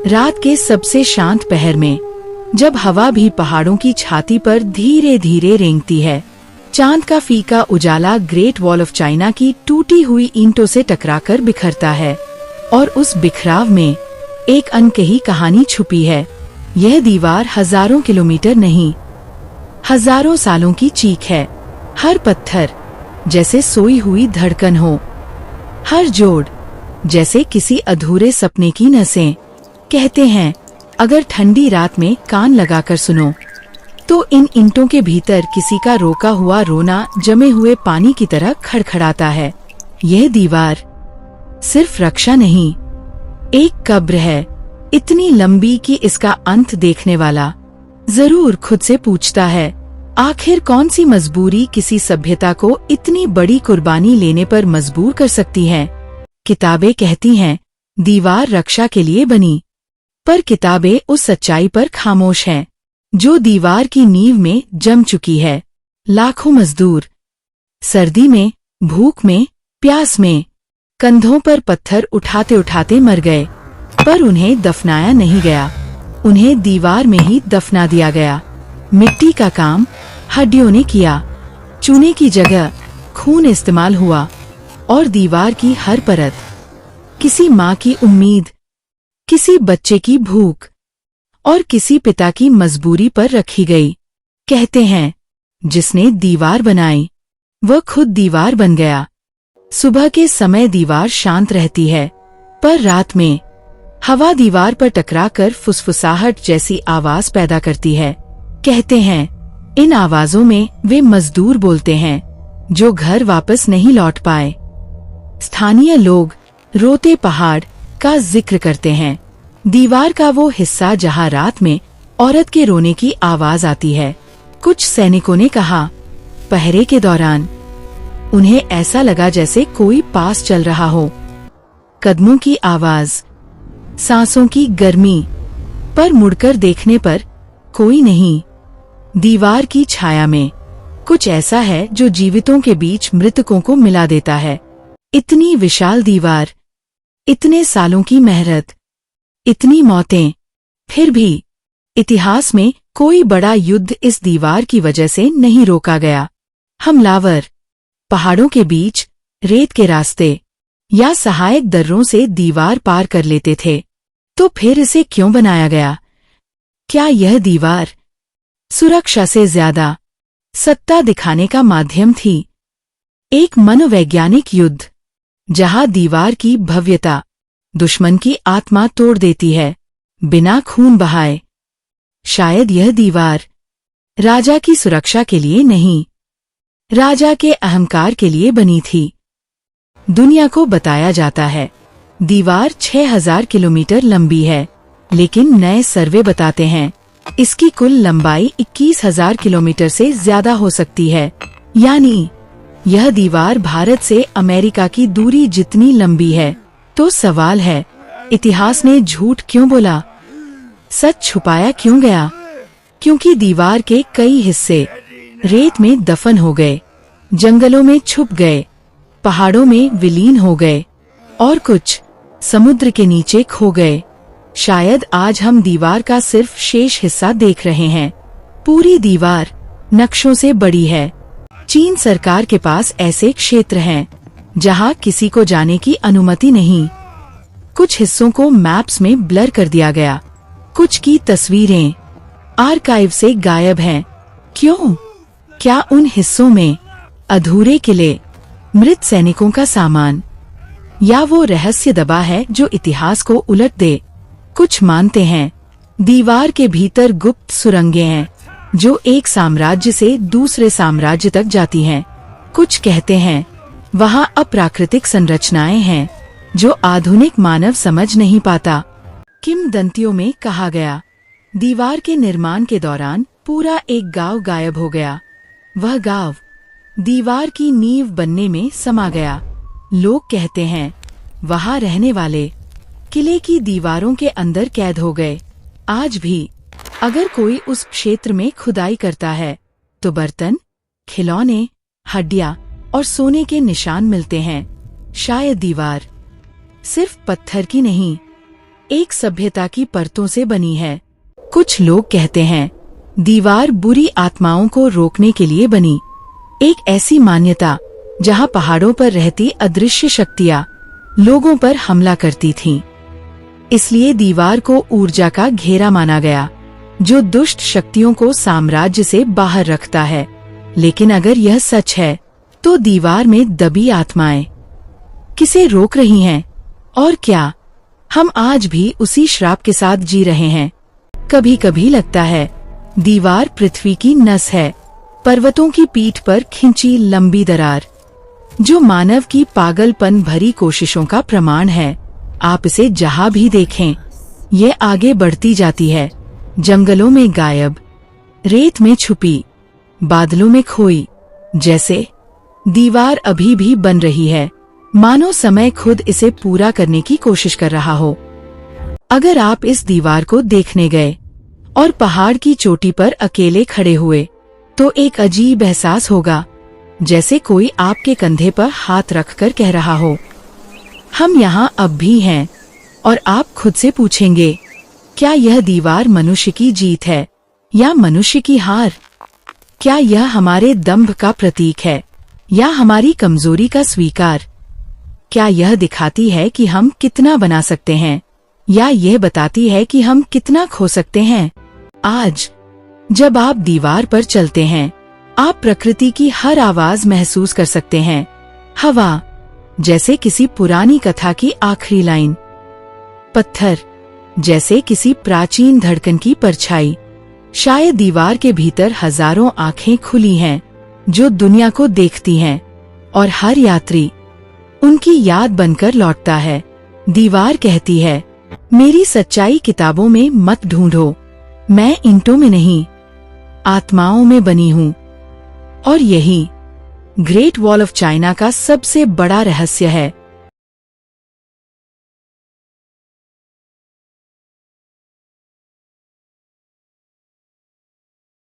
रात के सबसे शांत पहर में, जब हवा भी पहाड़ों की छाती पर धीरे धीरे रेंगती है, चांद का फीका उजाला ग्रेट वॉल ऑफ चाइना की टूटी हुई ईंटों से टकराकर बिखरता है और उस बिखराव में एक अनकही कहानी छुपी है। यह दीवार हजारों किलोमीटर नहीं, हजारों सालों की चीख है। हर पत्थर जैसे सोई हुई धड़कन हो, हर जोड़ जैसे किसी अधूरे सपने की नसें। कहते हैं अगर ठंडी रात में कान लगाकर सुनो तो इन ईंटों के भीतर किसी का रोका हुआ रोना जमे हुए पानी की तरह खड़खड़ाता है। यह दीवार सिर्फ रक्षा नहीं, एक कब्र है, इतनी लंबी कि इसका अंत देखने वाला जरूर खुद से पूछता है, आखिर कौन सी मजबूरी किसी सभ्यता को इतनी बड़ी कुर्बानी लेने पर मजबूर कर सकती है। किताबें कहती हैं दीवार रक्षा के लिए बनी, पर किताबें उस सच्चाई पर खामोश हैं जो दीवार की नींव में जम चुकी है। लाखों मजदूर सर्दी में, भूख में, प्यास में कंधों पर पत्थर उठाते उठाते मर गए, पर उन्हें दफनाया नहीं गया, उन्हें दीवार में ही दफना दिया गया। मिट्टी का काम हड्डियों ने किया, चूने की जगह खून इस्तेमाल हुआ और दीवार की हर परत किसी माँ की उम्मीद, किसी बच्चे की भूख और किसी पिता की मजबूरी पर रखी गई। कहते हैं जिसने दीवार बनाई वह खुद दीवार बन गया। सुबह के समय दीवार शांत रहती है, पर रात में हवा दीवार पर टकराकर फुसफुसाहट जैसी आवाज पैदा करती है। कहते हैं इन आवाजों में वे मजदूर बोलते हैं जो घर वापस नहीं लौट पाए। स्थानीय लोग रोते पहाड़ का जिक्र करते हैं, दीवार का वो हिस्सा जहां रात में औरत के रोने की आवाज आती है। कुछ सैनिकों ने कहा पहरे के दौरान उन्हें ऐसा लगा जैसे कोई पास चल रहा हो, कदमों की आवाज, सांसों की गर्मी, पर मुड़कर देखने पर कोई नहीं। दीवार की छाया में कुछ ऐसा है जो जीवितों के बीच मृतकों को मिला देता है। इतनी विशाल दीवार, इतने सालों की मेहनत, इतनी मौतें, फिर भी इतिहास में कोई बड़ा युद्ध इस दीवार की वजह से नहीं रोका गया। हमलावर पहाड़ों के बीच रेत के रास्ते या सहायक दर्रों से दीवार पार कर लेते थे, तो फिर इसे क्यों बनाया गया? क्या यह दीवार सुरक्षा से ज्यादा सत्ता दिखाने का माध्यम थी? एक मनोवैज्ञानिक युद्ध जहां दीवार की भव्यता दुश्मन की आत्मा तोड़ देती है बिना खून बहाए। शायद यह दीवार राजा की सुरक्षा के लिए नहीं, राजा के अहंकार के लिए बनी थी। दुनिया को बताया जाता है दीवार 6000 किलोमीटर लंबी है, लेकिन नए सर्वे बताते हैं इसकी कुल लंबाई 21,000 किलोमीटर से ज्यादा हो सकती है। यानी यह दीवार भारत से अमेरिका की दूरी जितनी लंबी है। तो सवाल है, इतिहास ने झूठ क्यों बोला? सच छुपाया क्यों गया? क्योंकि दीवार के कई हिस्से रेत में दफन हो गए, जंगलों में छुप गए, पहाड़ों में विलीन हो गए और कुछ समुद्र के नीचे खो गए। शायद आज हम दीवार का सिर्फ शेष हिस्सा देख रहे हैं। पूरी दीवार नक्शों से बड़ी है। चीन सरकार के पास ऐसे क्षेत्र हैं जहां किसी को जाने की अनुमति नहीं। कुछ हिस्सों को मैप्स में ब्लर कर दिया गया, कुछ की तस्वीरें आर्काइव से गायब हैं। क्यों? क्या उन हिस्सों में अधूरे किले, मृत सैनिकों का सामान, या वो रहस्य दबा है जो इतिहास को उलट दे? कुछ मानते हैं दीवार के भीतर गुप्त सुरंगें हैं जो एक साम्राज्य से दूसरे साम्राज्य तक जाती हैं। कुछ कहते हैं वहां अप्राकृतिक संरचनाएं हैं जो आधुनिक मानव समझ नहीं पाता। किंवदंतियों में कहा गया दीवार के निर्माण के दौरान पूरा एक गांव गायब हो गया। वह गांव दीवार की नींव बनने में समा गया। लोग कहते हैं वहां रहने वाले किले की दीवारों के अंदर कैद हो गए। आज भी अगर कोई उस क्षेत्र में खुदाई करता है तो बर्तन, खिलौने, हड्डियां और सोने के निशान मिलते हैं। शायद दीवार सिर्फ पत्थर की नहीं, एक सभ्यता की परतों से बनी है। कुछ लोग कहते हैं दीवार बुरी आत्माओं को रोकने के लिए बनी, एक ऐसी मान्यता जहां पहाड़ों पर रहती अदृश्य शक्तियां लोगों पर हमला करती थीं। इसलिए दीवार को ऊर्जा का घेरा माना गया, जो दुष्ट शक्तियों को साम्राज्य से बाहर रखता है। लेकिन अगर यह सच है, तो दीवार में दबी आत्माएं किसे रोक रही हैं? और क्या हम आज भी उसी श्राप के साथ जी रहे हैं? कभी कभी लगता है दीवार पृथ्वी की नस है, पर्वतों की पीठ पर खिंची लंबी दरार, जो मानव की पागलपन भरी कोशिशों का प्रमाण है। आप इसे जहां भी देखें, ये आगे बढ़ती जाती है, जंगलों में गायब, रेत में छुपी, बादलों में खोई। जैसे दीवार अभी भी बन रही है, मानो समय खुद इसे पूरा करने की कोशिश कर रहा हो। अगर आप इस दीवार को देखने गए और पहाड़ की चोटी पर अकेले खड़े हुए, तो एक अजीब एहसास होगा, जैसे कोई आपके कंधे पर हाथ रखकर कह रहा हो, हम यहाँ अब भी हैं। और आप खुद से पूछेंगे, क्या यह दीवार मनुष्य की जीत है या मनुष्य की हार? क्या यह हमारे दंभ का प्रतीक है या हमारी कमजोरी का स्वीकार? क्या यह दिखाती है कि हम कितना बना सकते हैं या यह बताती है कि हम कितना खो सकते हैं? आज जब आप दीवार पर चलते हैं, आप प्रकृति की हर आवाज महसूस कर सकते हैं। हवा, जैसे किसी पुरानी कथा की आखिरी लाइन। पत्थर, जैसे किसी प्राचीन धड़कन की परछाई। शायद दीवार के भीतर हजारों आंखें खुली हैं, जो दुनिया को देखती हैं, और हर यात्री उनकी याद बनकर लौटता है। दीवार कहती है, मेरी सच्चाई किताबों में मत ढूंढो, मैं ईंटों में नहीं, आत्माओं में बनी हूँ। और यही ग्रेट वॉल ऑफ चाइना का सबसे बड़ा रहस्य है।